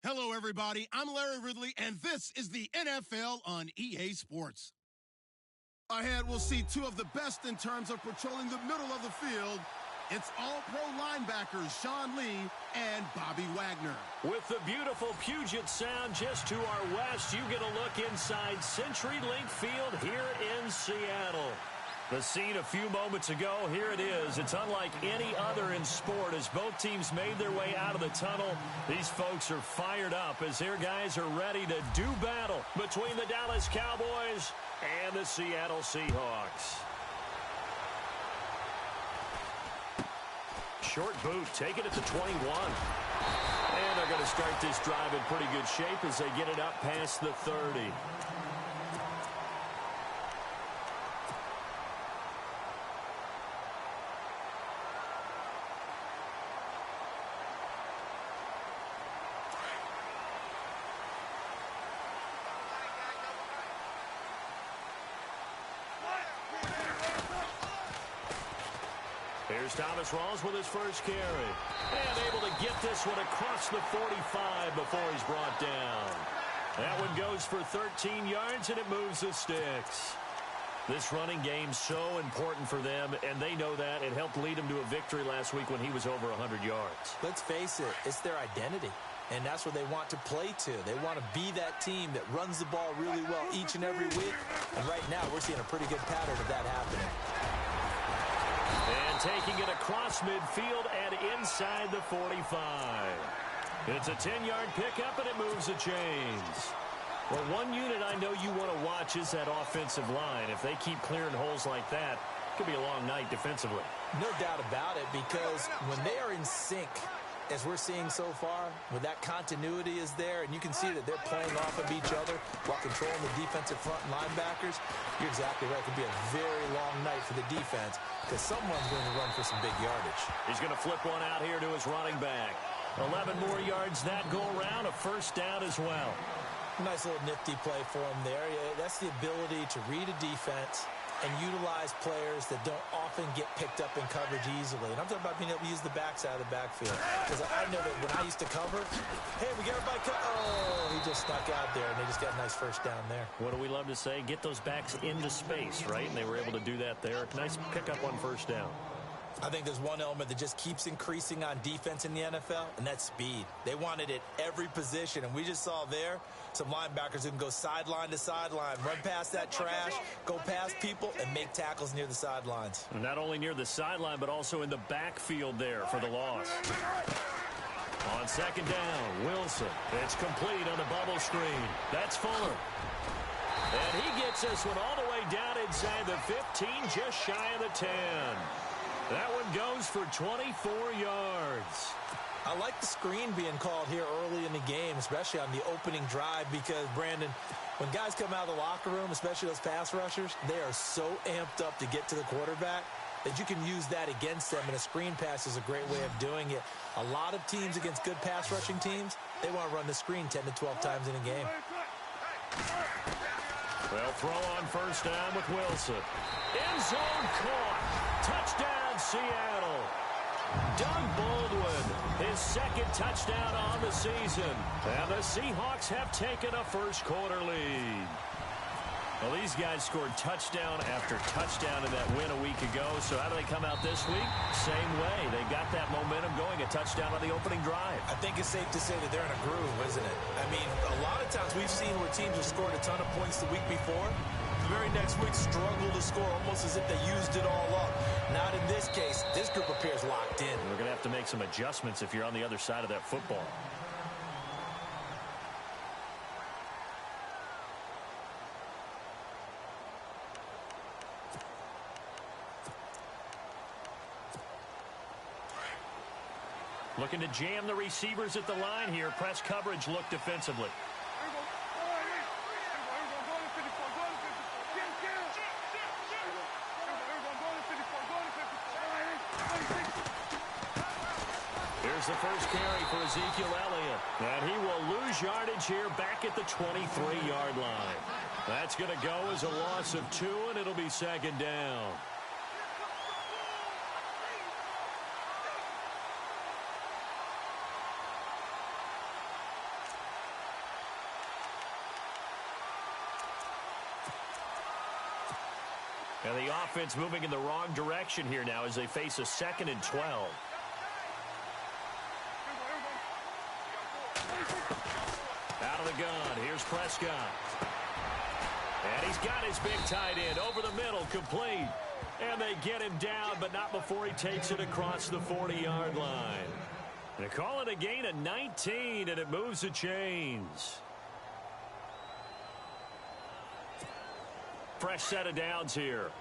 Hello, everybody. I'm Larry Ridley, and this is the NFL on EA Sports. Ahead, we'll see two of the best in terms of patrolling the middle of the field. It's all-pro linebackers Sean Lee and Bobby Wagner. With the beautiful Puget Sound just to our west, you get a look inside CenturyLink Field here in Seattle. The scene a few moments ago, here it is. It's unlike any other in sport as both teams made their way out of the tunnel. These folks are fired up as their guys are ready to do battle between the Dallas Cowboys and the Seattle Seahawks. Short boot, taking it to 21. And they're going to start this drive in pretty good shape as they get it up past the 30. Here's Thomas Rawls with his first carry. And able to get this one across the 45 before he's brought down. That one goes for 13 yards, and it moves the sticks. This running game's so important for them, and they know that. It helped lead them to a victory last week when he was over 100 yards. Let's face it, it's their identity. And that's what they want to play to. They want to be that team that runs the ball really well each and every week. And right now, we're seeing a pretty good pattern of that happening. And taking it across midfield and inside the 45. It's a 10-yard pickup, and it moves the chains. Well, one unit I know you want to watch is that offensive line. If they keep clearing holes like that, it could be a long night defensively. No doubt about it, because when they are in sync, as we're seeing so far, when that continuity is there, and you can see that they're playing off of each other while controlling the defensive front and linebackers, you're exactly right. It could be a very long night for the defense because someone's going to run for some big yardage. He's going to flip one out here to his running back. 11 more yards that go around, a first down as well. Nice little nifty play for him there. That's the ability to read a defense and utilize players that don't often get picked up in coverage easily. And I'm talking about being able to use the backside of the backfield. Because I know that when I used to cover, hey, we got everybody oh, he just snuck out there, and they just got a nice first down there. What do we love to say? Get those backs into space, right? And they were able to do that there. Nice pickup on first down. I think there's one element that just keeps increasing on defense in the NFL, and that's speed. They want it at every position, and we just saw there some linebackers who can go sideline to sideline, run past that trash, go past people, and make tackles near the sidelines. And not only near the sideline, but also in the backfield there for the loss. On second down, Wilson. It's complete on the bubble screen. That's Fuller. And he gets this one all the way down inside the 15, just shy of the 10. That one goes for 24 yards. I like the screen being called here early in the game, especially on the opening drive, because, Brandon, when guys come out of the locker room, especially those pass rushers, they are so amped up to get to the quarterback that you can use that against them, and a screen pass is a great way of doing it. A lot of teams against good pass rushing teams, they want to run the screen 10 to 12 times in a game. Well, throw on first down with Wilson. End zone caught. Touchdown, Seattle. Doug Baldwin, his second touchdown on the season. And the Seahawks have taken a first quarter lead. Well, these guys scored touchdown after touchdown in that win a week ago. So how do they come out this week? Same way. They got that momentum going, a touchdown on the opening drive. I think it's safe to say that they're in a groove, isn't it? I mean, a lot of times we've seen where teams have scored a ton of points the week before. The very next week struggle to score almost as if they used it all up. Not in this case. This group appears locked in. We're going to have to make some adjustments if you're on the other side of that football. Looking to jam the receivers at the line here. Press coverage look defensively. Here's the first carry for Ezekiel Elliott. And he will lose yardage here back at the 23-yard line. That's going to go as a loss of 2, and it'll be second down. And the offense moving in the wrong direction here now as they face a 2nd and 12. Out of the gun, here's Prescott. And he's got his big tight end over the middle, complete. And they get him down, but not before he takes it across the 40-yard line. They call it a gain of 19, and it moves the chains. Fresh set of downs here.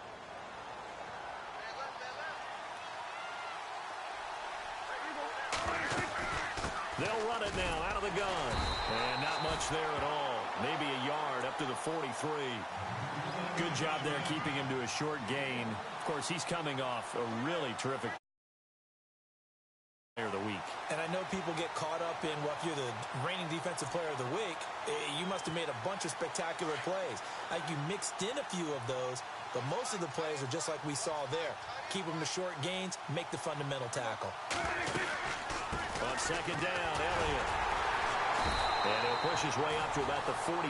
They'll run it now out of the gun. And not much there at all. Maybe a yard up to the 43. Good job there keeping him to a short gain. Of course, he's coming off a really terrific player of the week. And I know people get caught up in, well, if you're the reigning defensive player of the week, you must have made a bunch of spectacular plays. Like you mixed in a few of those, but most of the plays are just like we saw there. Keep them to short gains, make the fundamental tackle. On second down, Elliott. And he'll push his way up to about the 44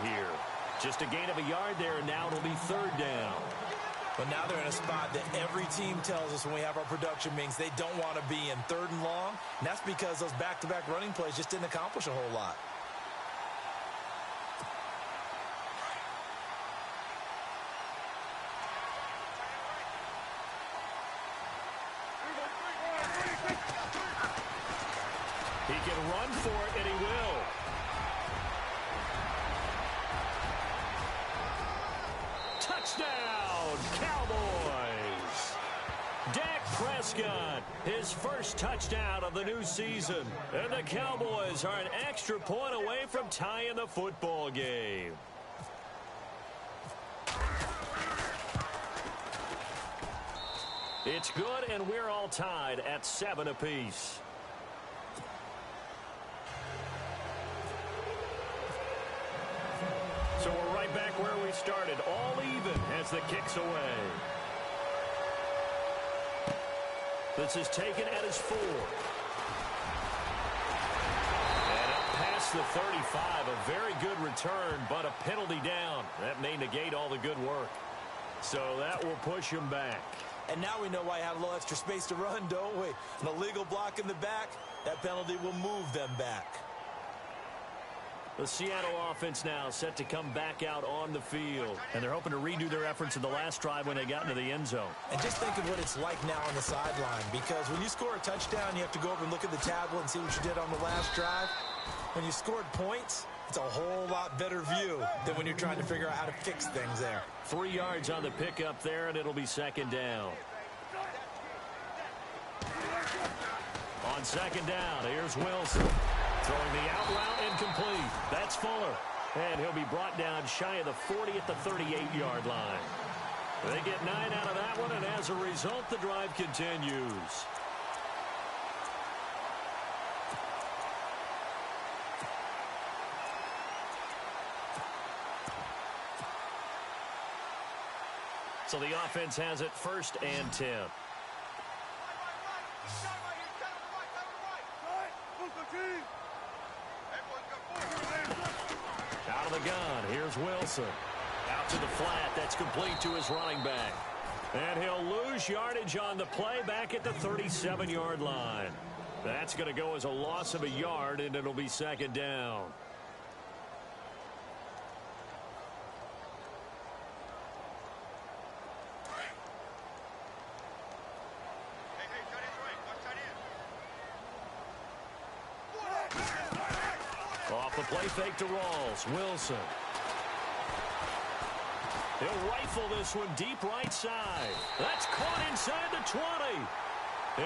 here. Just a gain of a yard there, and now it'll be 3rd down. But now they're in a spot that every team tells us when we have our production meetings they don't want to be in 3rd and long. And that's because those back-to-back running plays just didn't accomplish a whole lot. He can run for it, and he will. Touchdown, Cowboys! Dak Prescott, his first touchdown of the new season. And the Cowboys are an extra point away from tying the football game. It's good, and we're all tied at 7 apiece. So we're right back where we started, all even as the kick's away. This is taken at his 4. And up past the 35, a very good return, but a penalty down. That may negate all the good work. So that will push him back. And now we know why you have a little extra space to run, don't we? An illegal block in the back, that penalty will move them back. The Seattle offense now set to come back out on the field. And they're hoping to redo their efforts in the last drive when they got into the end zone. And just think of what it's like now on the sideline. Because when you score a touchdown, you have to go over and look at the tablet and see what you did on the last drive. When you scored points, it's a whole lot better view than when you're trying to figure out how to fix things there. 3 yards on the pickup there, and it'll be 2nd down. On 2nd down, here's Wilson. Throwing the out route incomplete. That's Fuller. And he'll be brought down shy of the 40 at the 38-yard line. They get 9 out of that one, and as a result, the drive continues. So the offense has it 1st and 10. Out of the gun, here's Wilson. Out to the flat, that's complete to his running back. And he'll lose yardage on the play back at the 37-yard line. That's going to go as a loss of a yard, and it'll be 2nd down. Off the play fake to Rawls. Wilson. He'll rifle this one deep right side. That's caught inside the 20.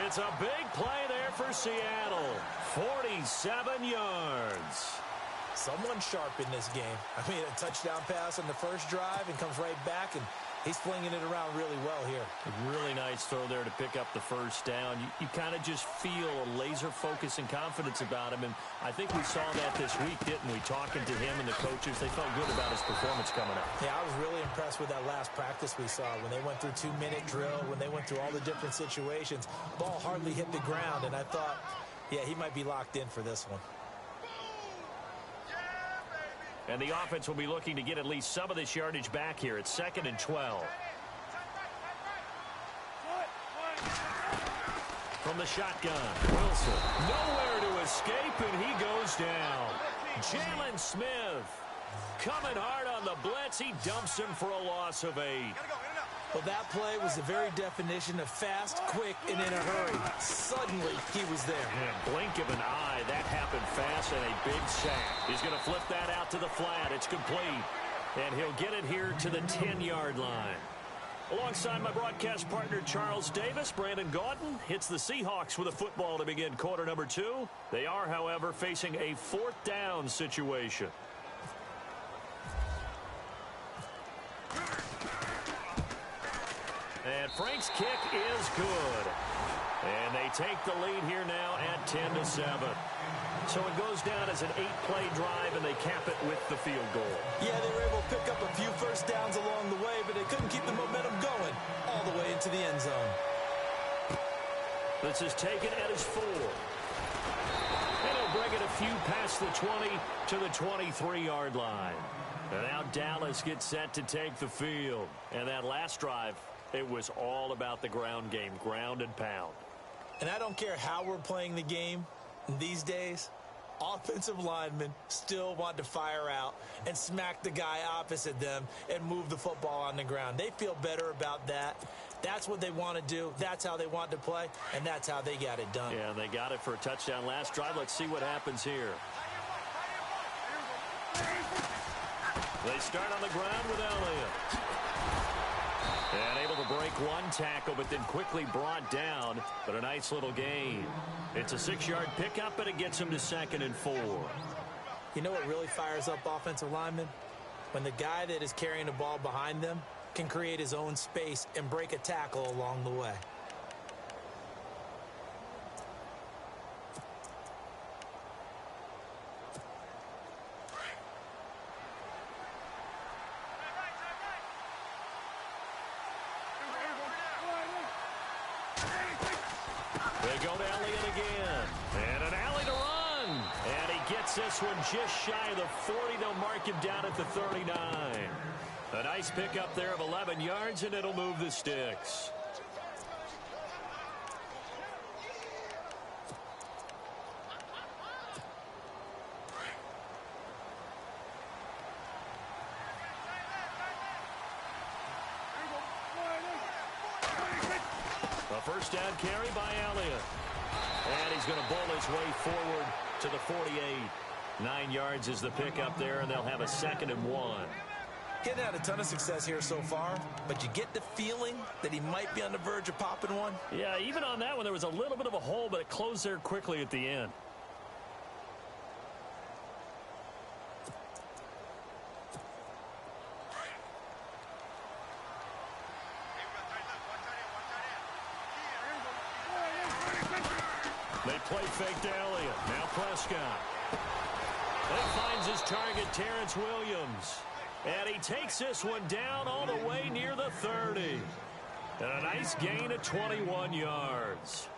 It's a big play there for Seattle. 47 yards. Someone sharp in this game. I mean, a touchdown pass on the first drive and comes right back, and he's flinging it around really well here. A really nice throw there to pick up the first down. You kind of just feel a laser focus and confidence about him, and I think we saw that this week, didn't we? Talking to him and the coaches, they felt good about his performance coming up. Yeah, I was really impressed with that last practice we saw when they went through 2-minute drill, when they went through all the different situations. Ball hardly hit the ground, and I thought, yeah, he might be locked in for this one. And the offense will be looking to get at least some of this yardage back here. It's 2nd and 12. from the shotgun. Wilson, nowhere to escape, and he goes down. Jalen Smith coming hard on the blitz. He dumps him for a loss of 8. Well, that play was the very definition of fast, quick, and in a hurry. Suddenly, he was there. Yeah, blink of an eye. That happened fast and a big sack. He's going to flip that out to the flat. It's complete. And he'll get it here to the 10-yard line. Alongside my broadcast partner, Charles Davis, Brandon Gaudin hits the Seahawks with a football to begin quarter number 2. They are, however, facing a 4th down situation. And Frank's kick is good. And they take the lead here now at 10-7. So it goes down as an 8-play drive, and they cap it with the field goal. Yeah, they were able to pick up a few first downs along the way, but they couldn't keep the momentum going all the way into the end zone. This is taken at his 4. And he'll bring it a few past the 20 to the 23-yard line. And now Dallas gets set to take the field. And that last drive, it was all about the ground game, ground and pound. And I don't care how we're playing the game these days, offensive linemen still want to fire out and smack the guy opposite them and move the football on the ground. They feel better about that. That's what they want to do. That's how they want to play, and that's how they got it done. Yeah, and they got it for a touchdown last drive. Let's see what happens here. They start on the ground with Elliott. And able to break one tackle, but then quickly brought down. But a nice little gain. It's a 6-yard pickup, and it gets him to 2nd and 4. You know what really fires up offensive linemen? When the guy that is carrying the ball behind them can create his own space and break a tackle along the way. They go to Elliott again. And an alley to run. And he gets this one just shy of the 40. They'll mark him down at the 39. A nice pickup there of 11 yards, and it'll move the sticks. A first down carry by Elliott. And he's going to bowl his way forward to the 48. 9 yards is the pickup there, and they'll have a 2nd and 1. Getting had a ton of success here so far, but you get the feeling that he might be on the verge of popping one. Yeah, even on that one, there was a little bit of a hole, but it closed there quickly at the end. They play fake to Elliott. Now Prescott. He finds his target, Terrence Williams. And he takes this one down all the way near the 30. And a nice gain of 21 yards.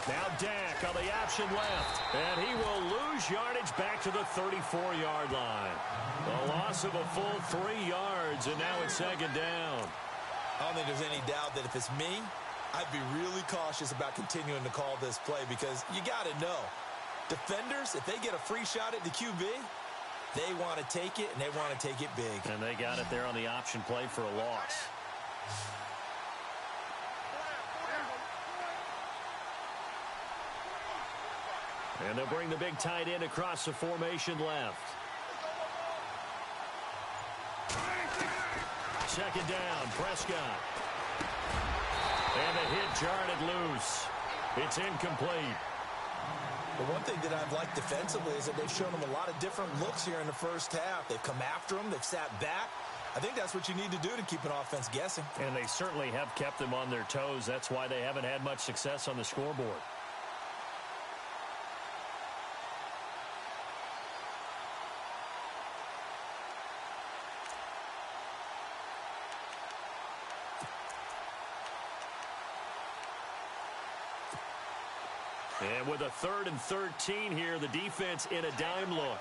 Now Dak on the option left. And he will lose yardage back to the 34-yard line. A loss of a full 3 yards, and now it's 2nd down. I don't think there's any doubt that if it's me, I'd be really cautious about continuing to call this play because you got to know, defenders, if they get a free shot at the QB, they want to take it, and they want to take it big. And they got it there on the option play for a loss. And they'll bring the big tight end across the formation left. 2nd down, Prescott. And the hit jarred it loose. It's incomplete. The one thing that I've liked defensively is that they've shown them a lot of different looks here in the first half. They've come after them. They've sat back. I think that's what you need to do to keep an offense guessing. And they certainly have kept them on their toes. That's why they haven't had much success on the scoreboard. And with a 3rd and 13 here, the defense in a dime look.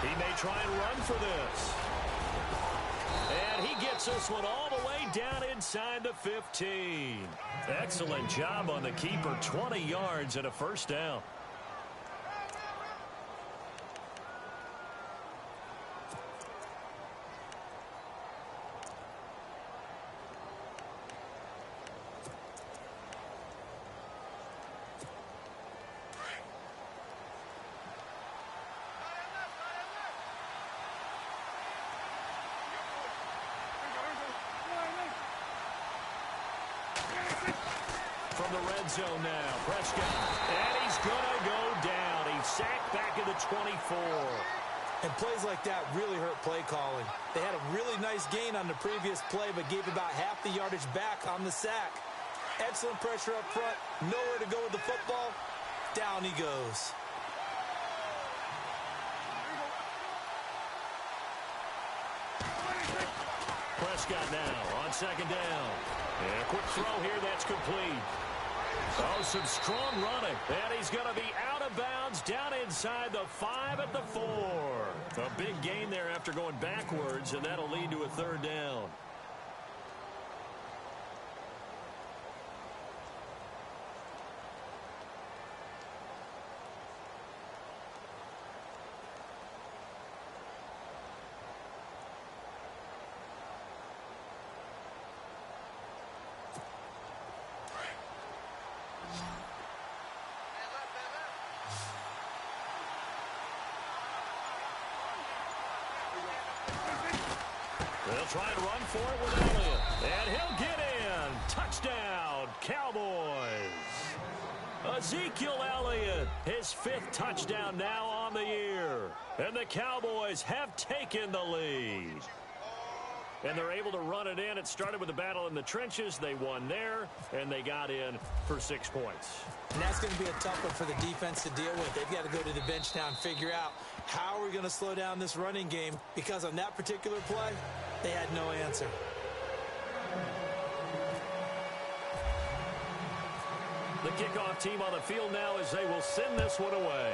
He may try and run for this. And he gets this one all the way down inside the 15. Excellent job on the keeper. 20 yards and a first down. From the red zone now, Prescott. And he's going to go down. He's sacked back at the 24. And plays like that really hurt play calling. They had a really nice gain on the previous play, but gave about half the yardage back on the sack. Excellent pressure up front. Nowhere to go with the football. Down he goes. Prescott now on 2nd down. And a quick throw here that's complete. Oh, some strong running. And he's going to be out of bounds down inside the 5 at the 4. A big gain there after going backwards, and that'll lead to a 3rd down. They'll try and run for it with Elliott. And he'll get in. Touchdown, Cowboys. Ezekiel Elliott, his 5th touchdown now on the year. And the Cowboys have taken the lead. And they're able to run it in. It started with a battle in the trenches. They won there, and they got in for 6 points. And that's going to be a tough one for the defense to deal with. They've got to go to the bench now and figure out how are we going to slow down this running game, because on that particular play, they had no answer. The kickoff team on the field now as they will send this one away.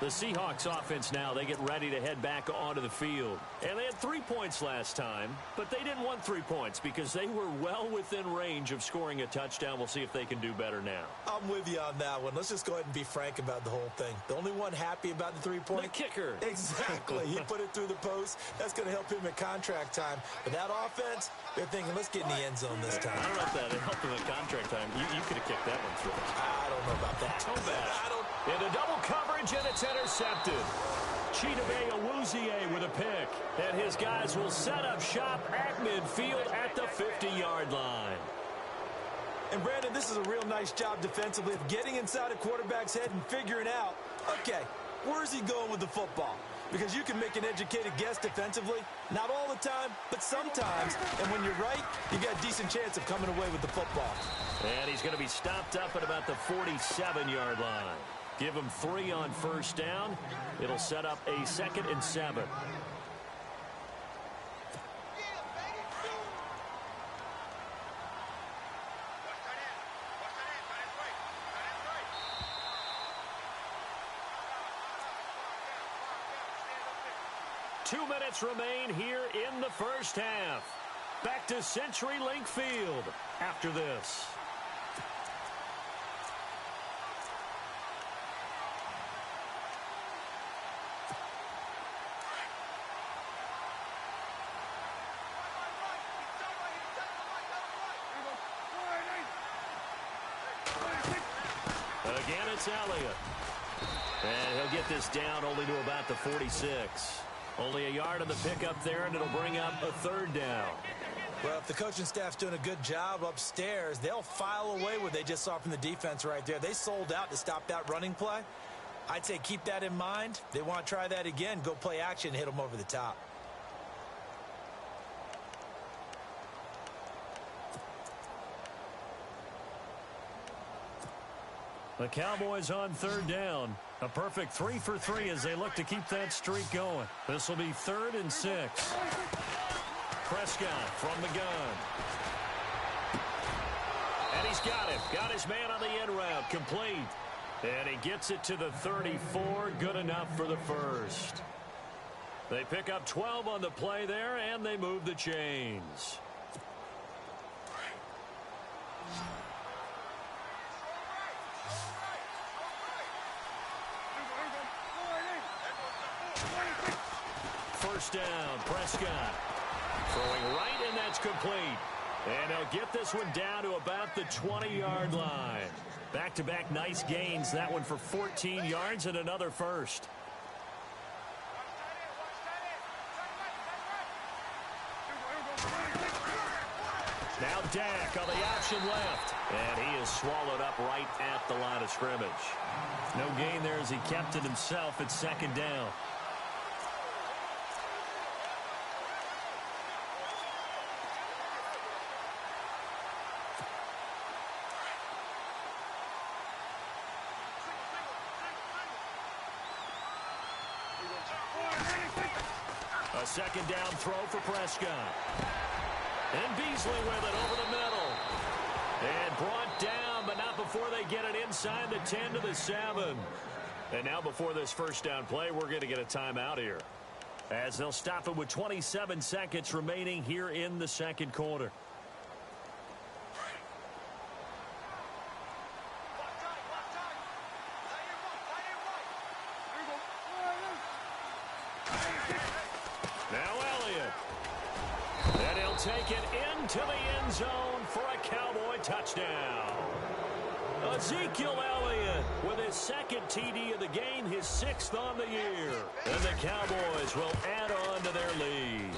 The Seahawks offense now, they get ready to head back onto the field. And they had 3 points last time, but they didn't want 3 points because they were well within range of scoring a touchdown. We'll see if they can do better now. I'm with you on that one. Let's just go ahead and be frank about the whole thing. The only one happy about the 3-point? The kicker. Exactly. He put it through the post. That's going to help him at contract time. But that offense, they're thinking, let's get in the end zone this time. I don't know if that helped him at contract time. You could have kicked that one through. I don't know about that. Toe bad. Into double coverage, and it's intercepted. Chidobe Awuzie with a pick. And his guys will set up shop at midfield at the 50-yard line. And, Brandon, this is a real nice job defensively of getting inside a quarterback's head and figuring out, okay, where's he going with the football? Because you can make an educated guess defensively. Not all the time, but sometimes. And when you're right, you got a decent chance of coming away with the football. And he's going to be stopped up at about the 47-yard line. Give him 3 on first down. It'll set up a 2nd and 7. Two minutes remain here in the first half. Back to CenturyLink Field after this. Again, it's Elliott. And he'll get this down only to about the 46. Only a yard on the pickup there, and it'll bring up a 3rd down. Well, if the coaching staff's doing a good job upstairs, they'll file away what they just saw from the defense right there. They sold out to stop that running play. I'd say keep that in mind. They want to try that again. Go play action, hit them over the top. The Cowboys on third down. A perfect 3 for 3 as they look to keep that streak going. This will be 3rd and 6. Prescott from the gun. And he's got it. Got his man on the end route. Complete. And he gets it to the 34. Good enough for the first. They pick up 12 on the play there, and they move the chains. First down, Prescott. Throwing right, and that's complete. And they'll get this one down to about the 20-yard line. Back-to-back nice gains. That one for 14 yards and another first. Now Dak on the option left. And he is swallowed up right at the line of scrimmage. No gain there as he kept it himself at 2nd down. A 2nd down throw for Prescott. And Beasley with it over the middle. And brought down, but not before they get it inside the 10 to the 7. And now before this first down play, we're going to get a timeout here, as they'll stop it with 27 seconds remaining here in the 2nd quarter. Take it into the end zone for a Cowboy touchdown. Ezekiel Elliott with his 2nd TD of the game, his 6th on the year. And the Cowboys will add on to their lead.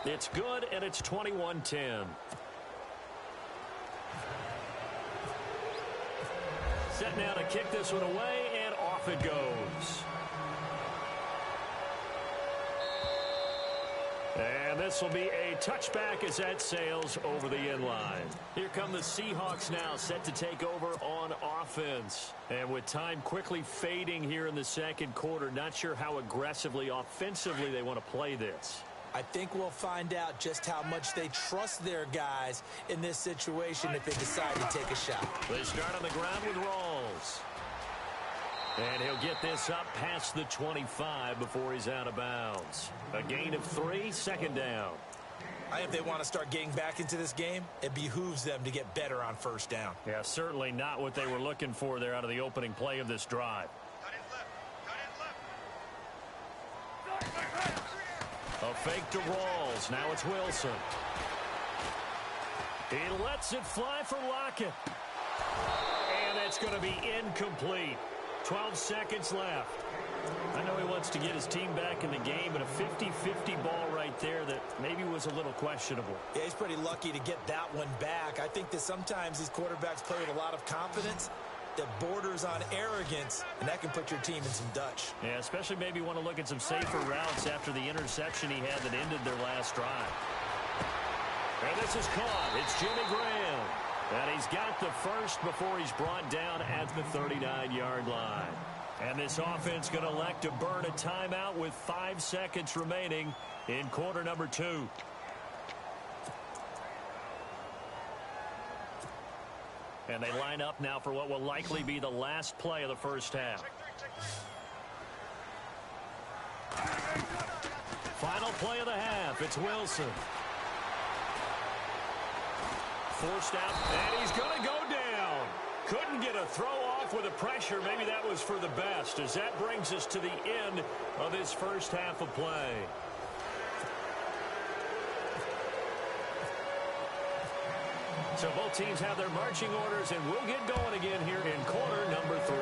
It's good, and it's 21-10. Set now to kick this one away, and off it goes. And this will be a touchback as that sails over the end line. Here come the Seahawks now, set to take over on offense. And with time quickly fading here in the 2nd quarter, not sure how aggressively, offensively they want to play this. I think we'll find out just how much they trust their guys in this situation if they decide to take a shot. They start on the ground with Rawls. And he'll get this up past the 25 before he's out of bounds. A gain of 3, 2nd down. I think if they want to start getting back into this game, it behooves them to get better on 1st down. Yeah, certainly not what they were looking for there out of the opening play of this drive. A fake to Rawls. Now it's Wilson. He lets it fly for Lockett. And it's going to be incomplete. 12 seconds left. I know he wants to get his team back in the game, but a 50-50 ball right there that maybe was a little questionable. Yeah, he's pretty lucky to get that one back. I think that sometimes these quarterbacks play with a lot of confidence that borders on arrogance, and that can put your team in some Dutch. Yeah, especially maybe want to look at some safer routes after the interception he had that ended their last drive. And this is caught. It's Jimmy Graham. And he's got the first before he's brought down at the 39-yard line. And this offense going to elect to burn a timeout with 5 seconds remaining in quarter number 2. And they line up now for what will likely be the last play of the first half. Final play of the half. It's Wilson. Forced out, and he's going to go down. Couldn't get a throw off with the pressure. Maybe that was for the best, as that brings us to the end of this first half of play. So both teams have their marching orders, and we'll get going again here in quarter number 3.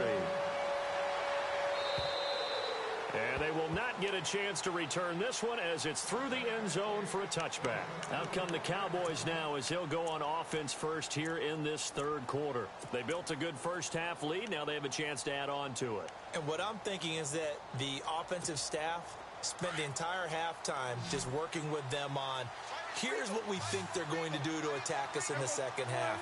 And they will not get a chance to return this one as it's through the end zone for a touchback. Out come the Cowboys now as they'll go on offense first here in this 3rd quarter. They built a good first half lead. Now they have a chance to add on to it. And what I'm thinking is that the offensive staff spent the entire halftime just working with them on, here's what we think they're going to do to attack us in the second half.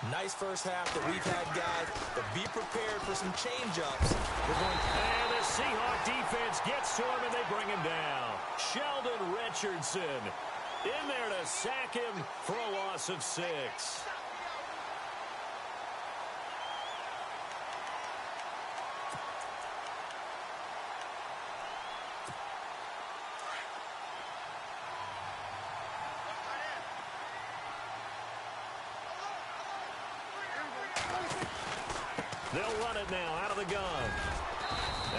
Nice first half that we've had, guys, but be prepared for some change-ups. And the Seahawks defense gets to him, and they bring him down. Sheldon Richardson in there to sack him for a loss of 6. They'll run it now out of the gun.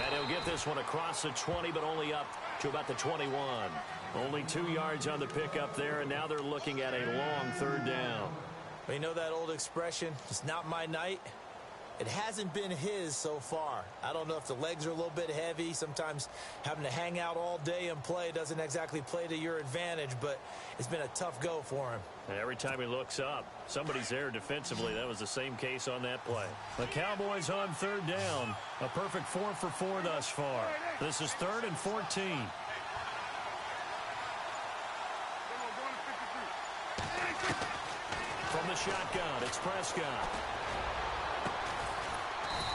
And he'll get this one across the 20, but only up to about the 21. Only 2 yards on the pickup there, and now they're looking at a long 3rd down. You know that old expression, it's not my night? It hasn't been his so far. I don't know if the legs are a little bit heavy. Sometimes having to hang out all day and play doesn't exactly play to your advantage, but it's been a tough go for him. And every time he looks up, somebody's there defensively. That was the same case on that play. The Cowboys on 3rd down. A perfect 4 for 4 thus far. This is 3rd and 14. From the shotgun, it's Prescott.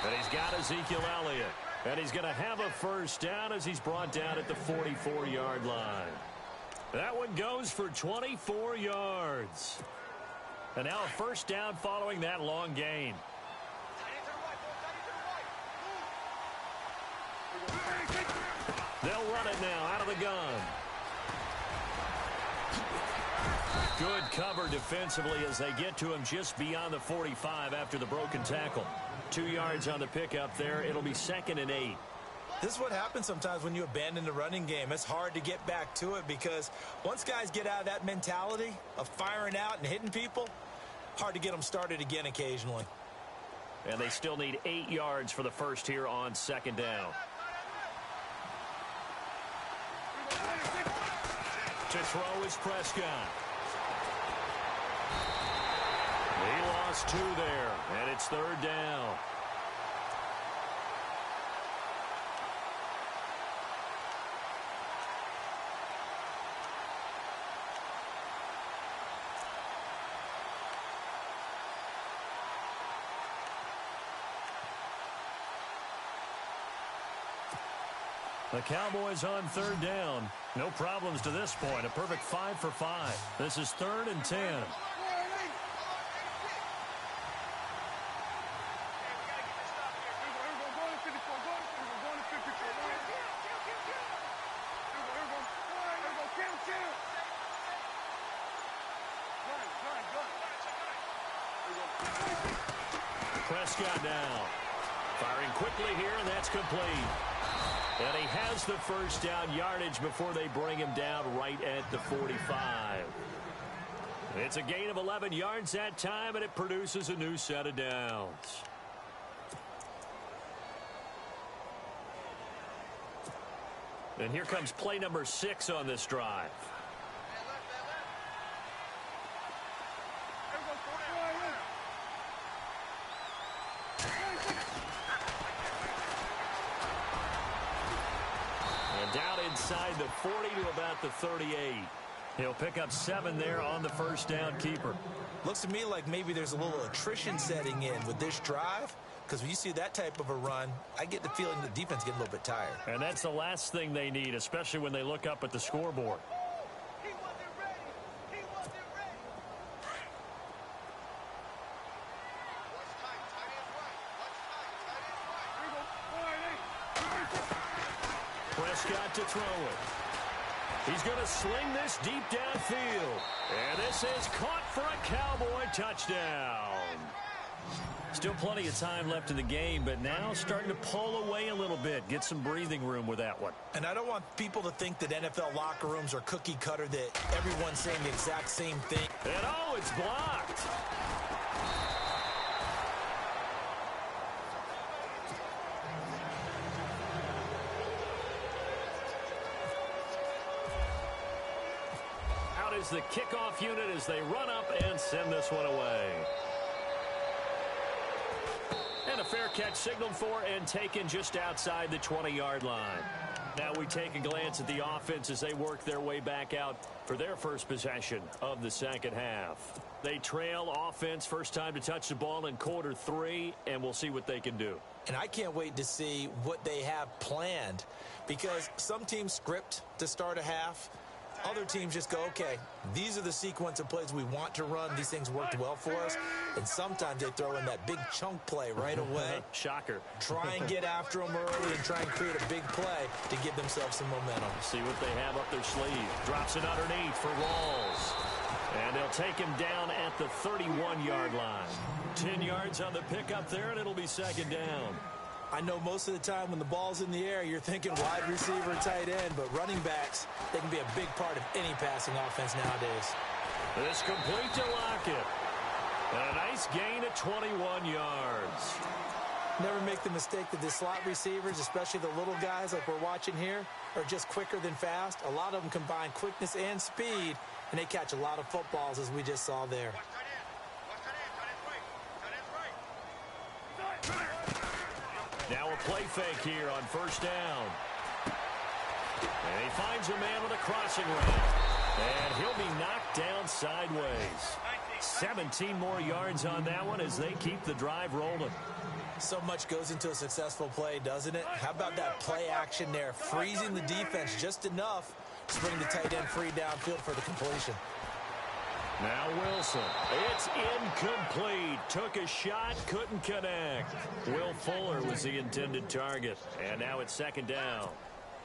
And he's got Ezekiel Elliott. And he's going to have a 1st down as he's brought down at the 44-yard line. That one goes for 24 yards. And now a 1st down following that long gain. They'll run it now out of the gun. Good cover defensively as they get to him just beyond the 45 after the broken tackle. 2 yards on the pickup there. It'll be 2nd and 8. This is what happens sometimes when you abandon the running game. It's hard to get back to it because once guys get out of that mentality of firing out and hitting people, hard to get them started again occasionally. And they still need 8 yards for the 1st here on 2nd down. To throw is Prescott. He lost 2 there, and it's 3rd down. The Cowboys on 3rd down. No problems to this point. A perfect 5 for 5. This is 3rd and 10. Prescott now. Firing quickly here, and that's complete. And he has the 1st down yardage before they bring him down right at the 45. It's a gain of 11 yards that time, and it produces a new set of downs. And here comes play number 6 on this drive. Down inside the 40 to about the 38. He'll pick up 7 there on the 1st down keeper. Looks to me like maybe there's a little attrition setting in with this drive, because when you see that type of a run, I get the feeling the defense getting a little bit tired. And that's the last thing they need, especially when they look up at the scoreboard. Prescott to throw it. He's going to sling this deep downfield. And this is caught for a Cowboy touchdown. Still plenty of time left in the game, but now starting to pull away a little bit. Get some breathing room with that one. And I don't want people to think that NFL locker rooms are cookie cutter, that everyone's saying the exact same thing. And oh, it's blocked. Is the kickoff unit as they run up and send this one away. And a fair catch signaled for and taken just outside the 20-yard line. Now we take a glance at the offense as they work their way back out for their first possession of the second half. They trail offense first time to touch the ball in quarter 3, and we'll see what they can do. And I can't wait to see what they have planned, because some teams script to start a half. Other teams just go, okay, these are the sequence of plays we want to run. These things worked well for us. And sometimes they throw in that big chunk play right away. Shocker. Try and get after them early and try and create a big play to give themselves some momentum. See what they have up their sleeve. Drops it underneath for Rawls. And they'll take him down at the 31-yard line. 10 yards on the pickup there, and it'll be second down. I know most of the time when the ball's in the air, you're thinking wide receiver, tight end, but running backs, they can be a big part of any passing offense nowadays. This complete to Lockett. And a nice gain at 21 yards. Never make the mistake that the slot receivers, especially the little guys like we're watching here, are just quicker than fast. A lot of them combine quickness and speed, and they catch a lot of footballs, as we just saw there. Now a play fake here on first down. And he finds a man with a crossing route. And he'll be knocked down sideways. 17 more yards on that one as they keep the drive rolling. So much goes into a successful play, doesn't it? How about that play action there? Freezing the defense just enough to bring the tight end free downfield for the completion. Now Wilson. It's incomplete. Took a shot, couldn't connect. Will Fuller was the intended target. And now it's second down.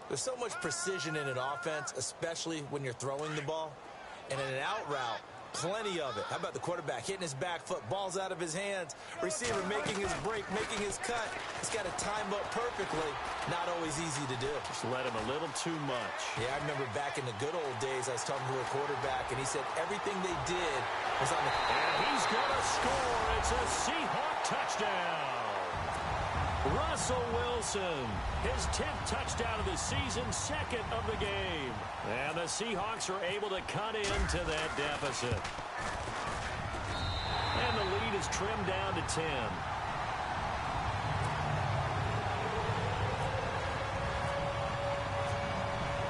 There's so much precision in an offense, especially when you're throwing the ball. And in an out route, plenty of it. How about the quarterback hitting his back foot, ball's out of his hands, receiver making his break, making his cut. He's got to time up perfectly. Not always easy to do. Just let him a little too much. Yeah, I remember back in the good old days, I was talking to a quarterback, and he said everything they did was on the... And he's going to score. It's a Seahawk touchdown. Russell Wilson, his 10th touchdown of the season, second of the game. And the Seahawks are able to cut into that deficit. And the lead is trimmed down to 10.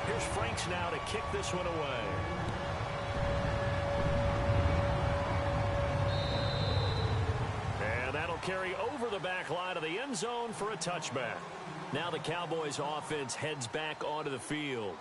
Here's Franks now to kick this one away. And that'll carry over the back line of the end zone for a touchback. Now the Cowboys offense heads back onto the field.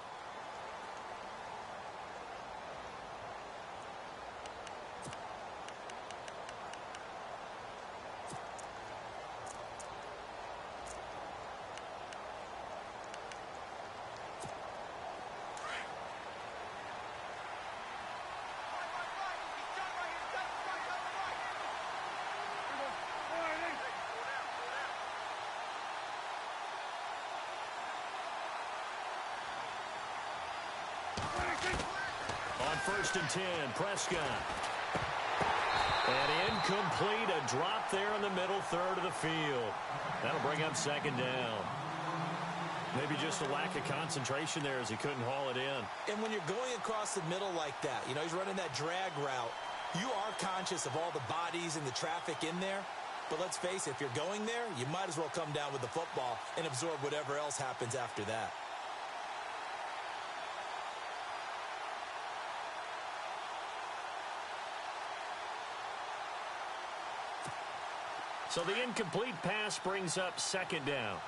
On first and 10, Prescott. And incomplete, a drop there in the middle third of the field. That'll bring up second down. Maybe just a lack of concentration there as he couldn't haul it in. And when you're going across the middle like that, you know, he's running that drag route, you are conscious of all the bodies and the traffic in there. But let's face it, if you're going there, you might as well come down with the football and absorb whatever else happens after that. So the incomplete pass brings up second down.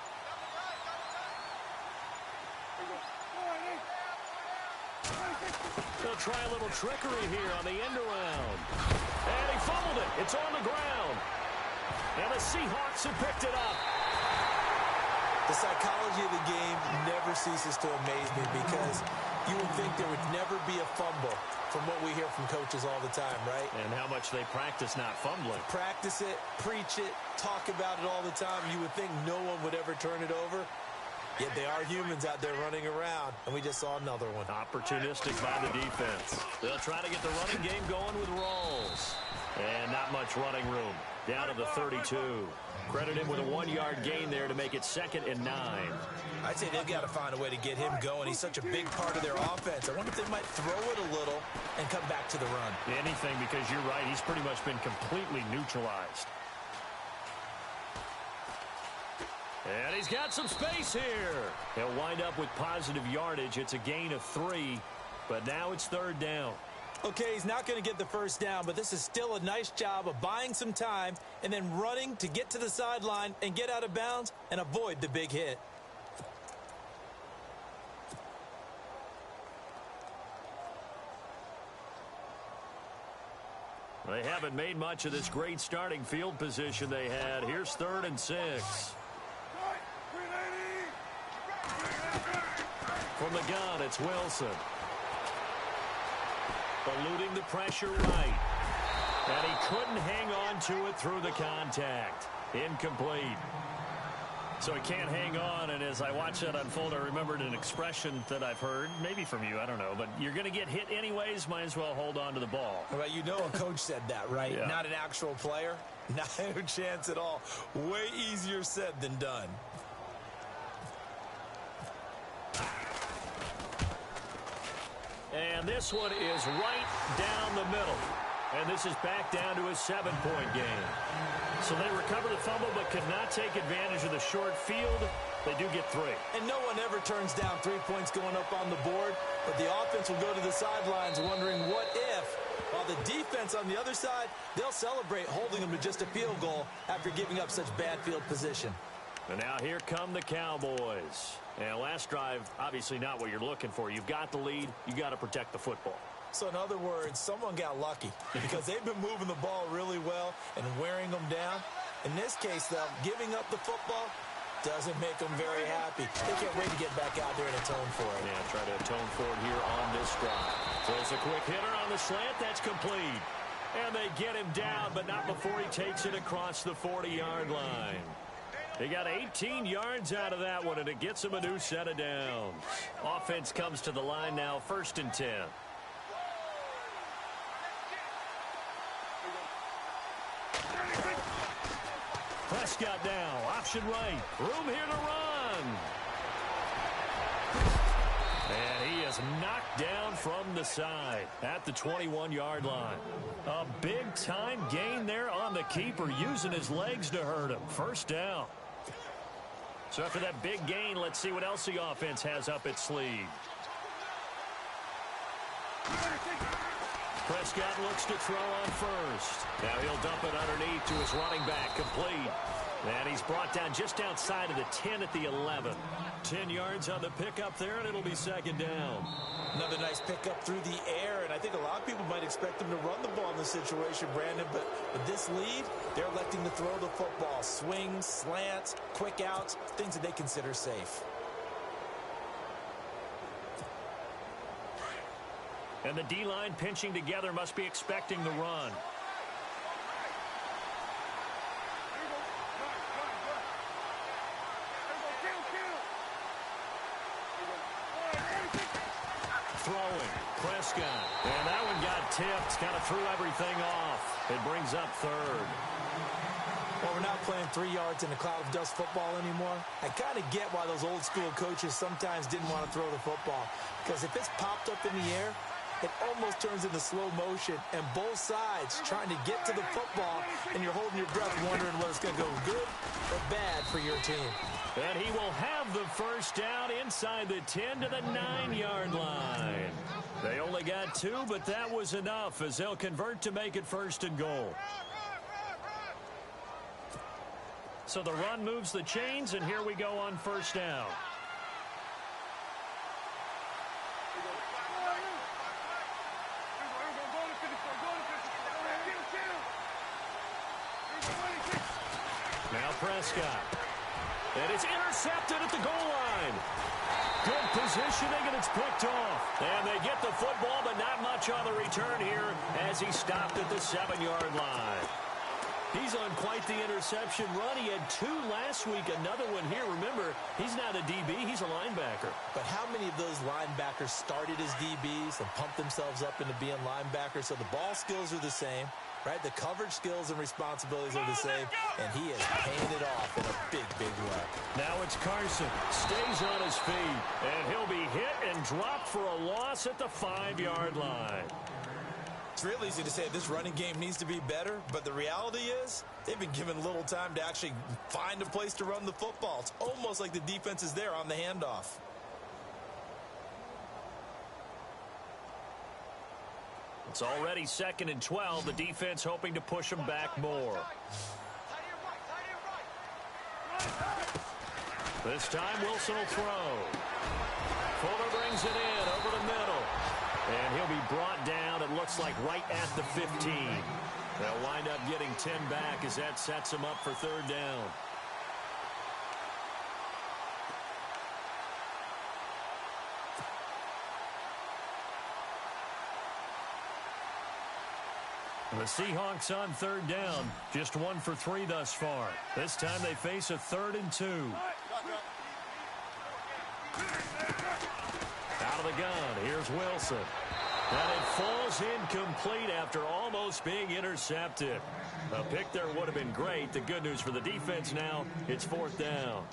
They'll try a little trickery here on the end around. And he fumbled it. It's on the ground. And the Seahawks have picked it up. The psychology of the game never ceases to amaze me, because you would think there would never be a fumble from what we hear from coaches all the time, right? And how much they practice not fumbling. Practice it, preach it, talk about it all the time. You would think no one would ever turn it over. Yet they are humans out there running around, and we just saw another one. Opportunistic by the defense. They'll try to get the running game going with Rawls. And not much running room. Down to the 32. Credit him with a 1-yard gain there to make it 2nd and 9. I'd say they've got to find a way to get him going. He's such a big part of their offense. I wonder if they might throw it a little and come back to the run. Anything, because you're right. He's pretty much been completely neutralized. And he's got some space here. He'll wind up with positive yardage. It's a gain of 3, but now it's third down. Okay, he's not going to get the first down, but this is still a nice job of buying some time and then running to get to the sideline and get out of bounds and avoid the big hit. They haven't made much of this great starting field position they had. Here's 3rd and 6. From the gun, it's Wilson. Eluding the pressure right. And he couldn't hang on to it through the contact. Incomplete. So he can't hang on, and as I watched that unfold, I remembered an expression that I've heard, maybe from you, I don't know, but you're going to get hit anyways, might as well hold on to the ball. Well, you know a coach said that, right? Yeah. Not an actual player. Not a chance at all. Way easier said than done. And this one is right down the middle. And this is back down to a 7-point game. So they recover the fumble but could not take advantage of the short field. They do get 3. And no one ever turns down 3 points going up on the board, but the offense will go to the sidelines wondering what if, while the defense on the other side, they'll celebrate holding them to just a field goal after giving up such bad field position. And now here come the Cowboys. And last drive, obviously not what you're looking for. You've got the lead. You got to protect the football. So in other words, someone got lucky because they've been moving the ball really well and wearing them down. In this case, though, giving up the football doesn't make them very happy. They can't wait to get back out there and atone for it. Yeah, try to atone for it here on this drive. Throws a quick hitter on the slant. That's complete. And they get him down, but not before he takes it across the 40-yard line. They got 18 yards out of that one, and it gets them a new set of downs. Offense comes to the line now, 1st and 10. Prescott now, option right. Room here to run. And he is knocked down from the side at the 21-yard line. A big-time gain there on the keeper, using his legs to hurt him. 1st down. So after that big gain, let's see what else the offense has up its sleeve. Prescott looks to throw on 1st. Now he'll dump it underneath to his running back, complete. And he's brought down just outside of the 10 at the 11. 10 yards on the pickup there, and it'll be 2nd down. Another nice pickup through the air, and I think a lot of people might expect them to run the ball in this situation, Brandon, but with this lead, they're electing to throw the football. Swings, slants, quick outs, things that they consider safe. And the D-line pinching together must be expecting the run. Throwing, Prescott. And that one got tipped, kind of threw everything off. It brings up 3rd. Well, we're not playing 3 yards in a cloud of dust football anymore. I kind of get why those old school coaches sometimes didn't want to throw the football. Because if it's popped up in the air, it almost turns into slow motion, and both sides trying to get to the football, and you're holding your breath wondering whether it's going to go good or bad for your team. And he will have the 1st down inside the 10 to the 9-yard line. They only got 2, but that was enough as they'll convert to make it 1st and goal. So the run moves the chains, and here we go on 1st down. Now Prescott. And it's intercepted at the goal line. Good positioning, and it's picked off. And they get the football, but not much on the return here as he stopped at the 7-yard line. He's on quite the interception run. He had 2 last week, another one here. Remember, he's not a DB, he's a linebacker. But how many of those linebackers started as DBs and pumped themselves up into being linebackers? So the ball skills are the same, right? The coverage skills and responsibilities are the same, and he is paying it off in a big, big way. Now it's Carson. Stays on his feet, and he'll be hit and dropped for a loss at the 5-yard line. It's real easy to say this running game needs to be better, but the reality is they've been given little time to actually find a place to run the football. It's almost like the defense is there on the handoff. It's already 2nd and 12. The defense hoping to push them back more. This time Wilson will throw. Fuller brings it in over the middle. And he'll be brought down, it looks like, right at the 15. They'll wind up getting 10 back as that sets them up for 3rd down. The Seahawks on 3rd down. Just 1 for 3 thus far. This time they face a 3rd and 2. Out of the gun. Here's Wilson. And it falls incomplete after almost being intercepted. A pick there would have been great. The good news for the defense now, it's 4th down.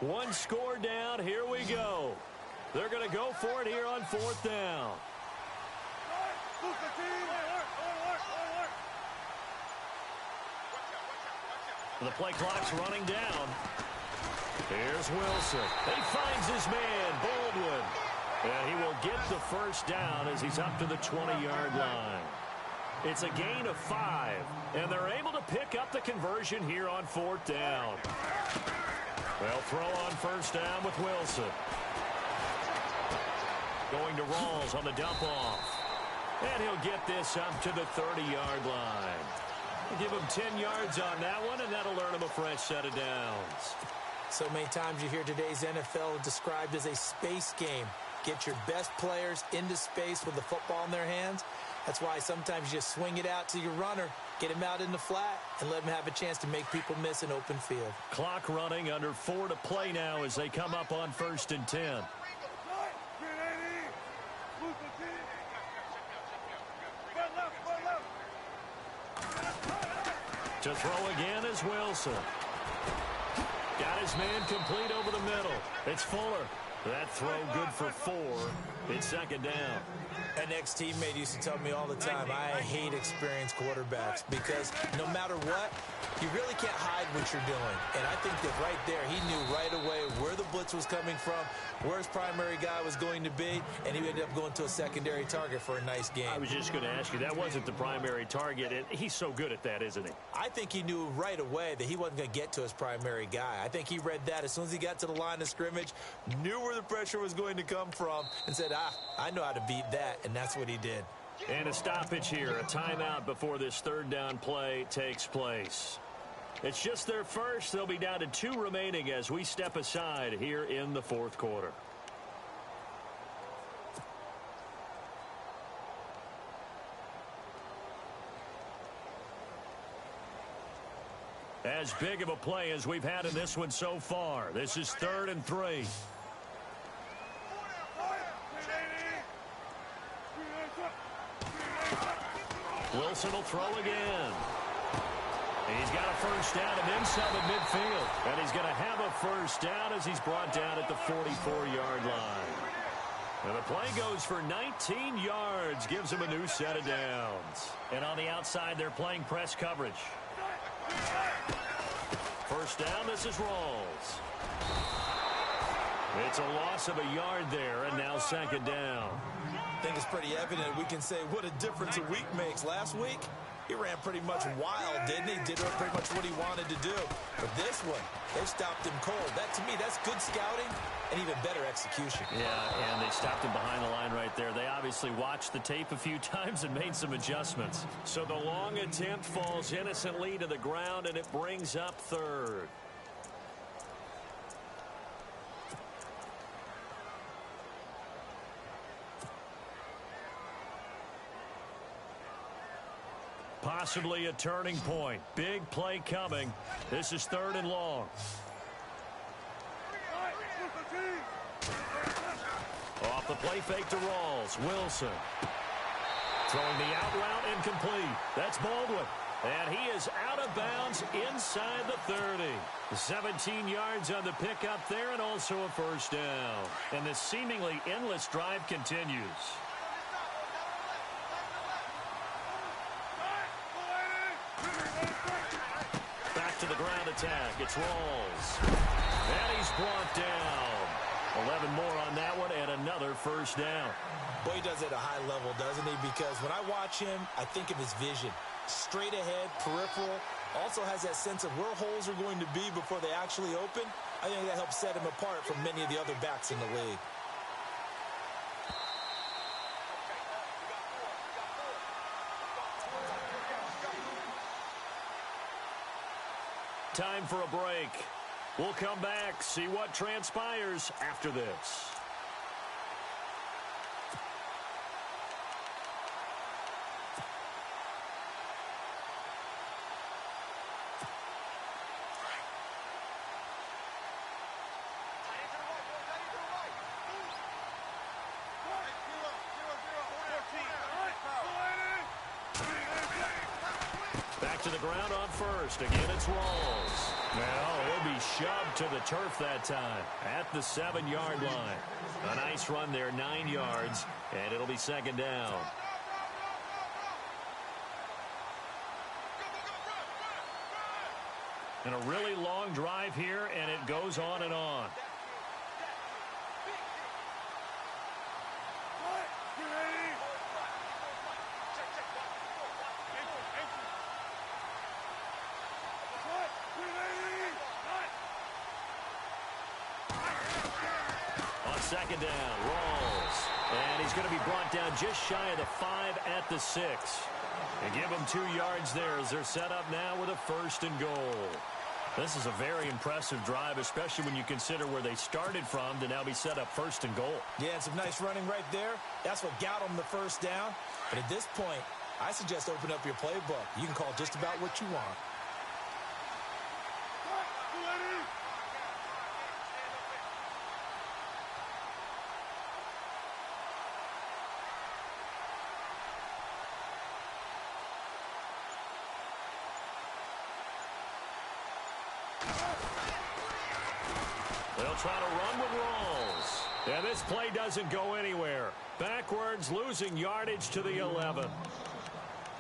One score down. Here we go. They're going to go for it here on 4th down. The play clock's running down. Here's Wilson. He finds his man, Baldwin. And he will get the 1st down as he's up to the 20-yard line. It's a gain of 5, and they're able to pick up the conversion here on 4th down. They'll throw on 1st down with Wilson. Going to Rawls on the dump-off. And he'll get this up to the 30-yard line. We'll give him 10 yards on that one, and that'll earn him a fresh set of downs. So many times you hear today's NFL described as a space game. Get your best players into space with the football in their hands. That's why sometimes you just swing it out to your runner, get him out in the flat, and let him have a chance to make people miss an open field. Clock running, under 4 to play now as they come up on 1st and 10. To throw again is Wilson. Got his man complete over the middle. It's Fuller. That throw good for 4. It's 2nd down. An ex-teammate used to tell me all the time, I hate experienced quarterbacks because no matter what, you really can't hide what you're doing. And I think that right there, he knew right away where the blitz was coming from, where his primary guy was going to be, and he ended up going to a secondary target for a nice game. I was just going to ask you, that wasn't the primary target, and he's so good at that, isn't he? I think he knew right away that he wasn't going to get to his primary guy. I think he read that as soon as he got to the line of scrimmage, knew where the pressure was going to come from, and said, I know how to beat that, and that's what he did. And a stoppage here, a timeout before this 3rd down play takes place. It's just their first. They'll be down to 2 remaining as we step aside here in the 4th quarter. As big of a play as we've had in this one so far. This is 3rd and 3. Wilson will throw again. He's got a 1st down and then some at midfield. And he's going to have a 1st down as he's brought down at the 44-yard line. And the play goes for 19 yards, gives him a new set of downs. And on the outside, they're playing press coverage. 1st down, this is Rawls. It's a loss of a yard there, and now 2nd down. I think it's pretty evident. We can say what a difference a week makes. Last week, he ran pretty much wild, didn't he? Did pretty much what he wanted to do. But this one, they stopped him cold. That, to me, that's good scouting and even better execution. Yeah, and they stopped him behind the line right there. They obviously watched the tape a few times and made some adjustments. So the long attempt falls innocently to the ground, and it brings up 3rd. Possibly a turning point. Big play coming. This is 3rd and long. Off the play fake to Rawls. Wilson. Throwing the out route incomplete. That's Baldwin. And he is out of bounds inside the 30. 17 yards on the pickup there and also a first down. And the seemingly endless drive continues. Back to the ground attack. It's Rawls. And he's brought down. 11 more on that one and another first down. Boy, he does it at a high level, doesn't he? Because when I watch him, I think of his vision. Straight ahead, peripheral. Also has that sense of where holes are going to be before they actually open. I think that helps set him apart from many of the other backs in the league. Time for a break. We'll come back, see what transpires after this. Back to the ground on first. Again, it's Rawls. Now he'll be shoved to the turf that time at the 7-yard line. A nice run there, 9 yards, and it'll be second down. And a really long drive here, and it goes on and on. Second down, Rawls. And he's going to be brought down just shy of the 5 at the 6. And give him 2 yards there as they're set up now with a first and goal. This is a very impressive drive, especially when you consider where they started from to now be set up first and goal. Yeah, and some nice running right there. That's what got them the first down. But at this point, I suggest open up your playbook. You can call just about what you want. They'll try to run with Rawls. And this play doesn't go anywhere. Backwards, losing yardage to the 11.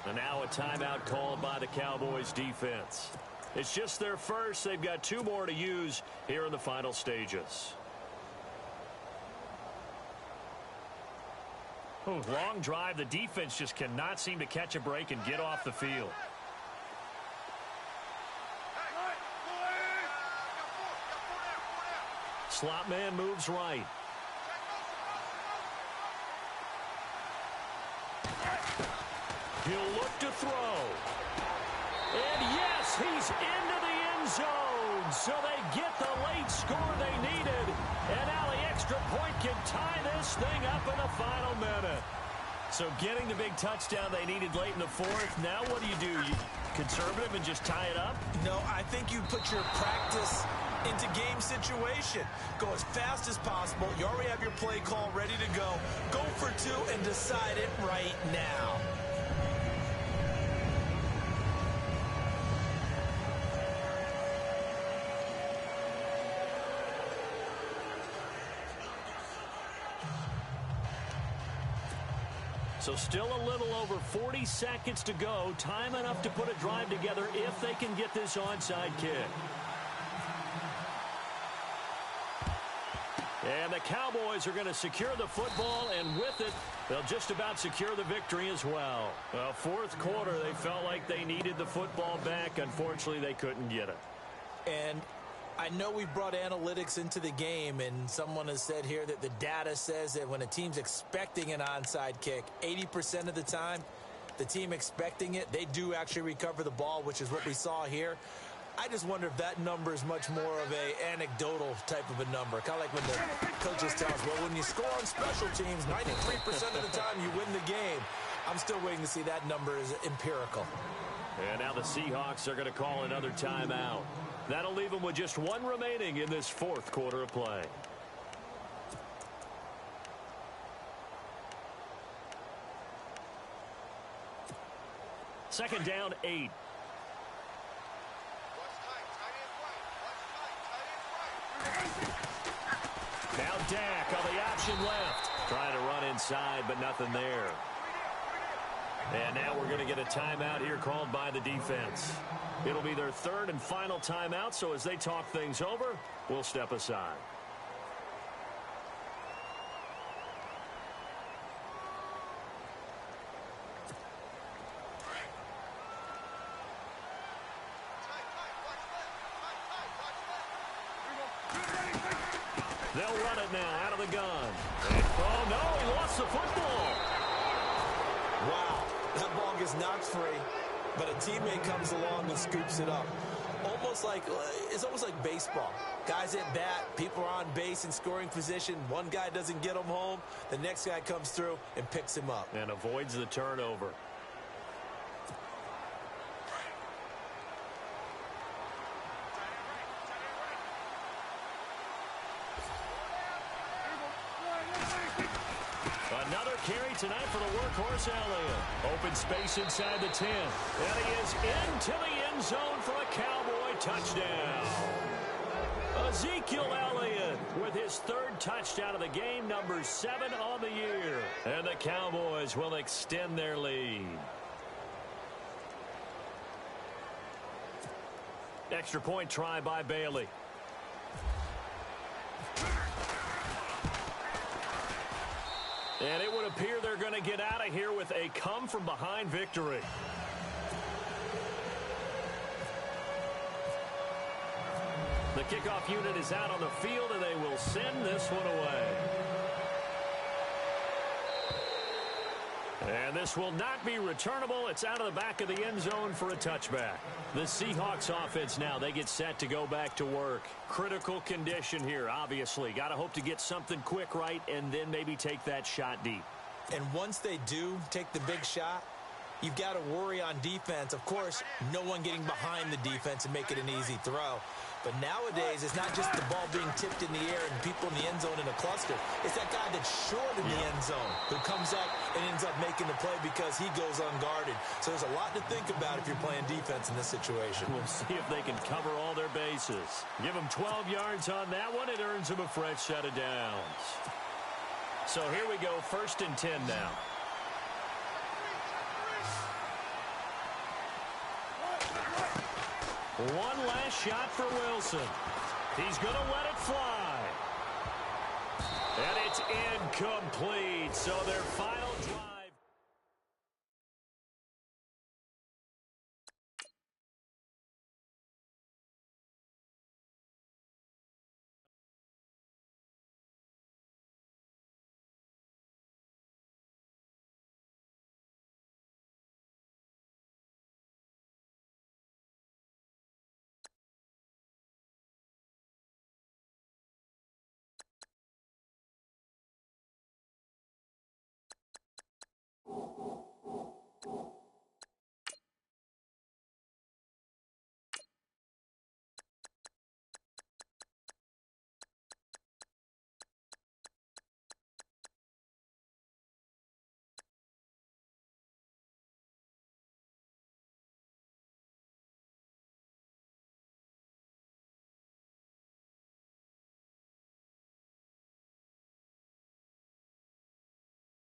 And now a timeout called by the Cowboys defense. It's just their first. They've got 2 more to use here in the final stages. Ooh, long drive. The defense just cannot seem to catch a break and get off the field. Slot man moves right. He'll look to throw. And yes, he's into the end zone. So they get the late score they needed. And now the extra point can tie this thing up in the final minute. So getting the big touchdown they needed late in the 4th. Now what do? You conservative and just tie it up? No, I think you put your practice into game situation. Go as fast as possible. You already have your play call ready to go. Go for 2 and decide it right now. So still a little over 40 seconds to go. Time enough to put a drive together if they can get this onside kick. And the Cowboys are going to secure the football, and with it, they'll just about secure the victory as well. Well, 4th quarter, they felt like they needed the football back. Unfortunately, they couldn't get it. And I know we brought analytics into the game, and someone has said here that the data says that when a team's expecting an onside kick, 80% of the time, the team expecting it, they do actually recover the ball, which is what we saw here. I just wonder if that number is much more of a anecdotal type of a number. Kind of like when the coaches tell us, well, when you score on special teams, 93% of the time you win the game. I'm still waiting to see that number is empirical. And now the Seahawks are going to call another timeout. That'll leave them with just 1 remaining in this 4th quarter of play. Second down, 8. Now Dak on the option left. Trying to run inside, but nothing there. And now we're going to get a timeout here called by the defense. It'll be their third and final timeout, so as they talk things over, we'll step aside. They'll run it now out of the gun. Oh, no, he lost the football. Wow, that ball gets knocked free, but a teammate comes along and scoops it up. It's almost like baseball. Guys at bat, people are on base in scoring position. One guy doesn't get him home. The next guy comes through and picks him up. And avoids the turnover. Another carry tonight for the workhorse Elliott. Open space inside the 10. And he is into the end zone for a Cowboy touchdown. Ezekiel Elliott with his third touchdown of the game, number 7 on the year. And the Cowboys will extend their lead. Extra point try by Bailey. And it would appear they're going to get out of here with a come-from-behind victory. The kickoff unit is out on the field, and they will send this one away. And this will not be returnable. It's out of the back of the end zone for a touchback. The Seahawks offense now, they get set to go back to work. Critical condition here, obviously. Got to hope to get something quick right and then maybe take that shot deep. And once they do take the big shot, you've got to worry on defense. Of course, no one getting behind the defense and make it an easy throw. But nowadays, it's not just the ball being tipped in the air and people in the end zone in a cluster. It's that guy that's short in the end zone who comes up and ends up making the play because he goes unguarded. So there's a lot to think about if you're playing defense in this situation. We'll see if they can cover all their bases. Give them 12 yards on that one. It earns them a fresh set of downs. So here we go, 1st and 10 now. One last shot for Wilson. He's going to let it fly. And it's incomplete. So their final drive.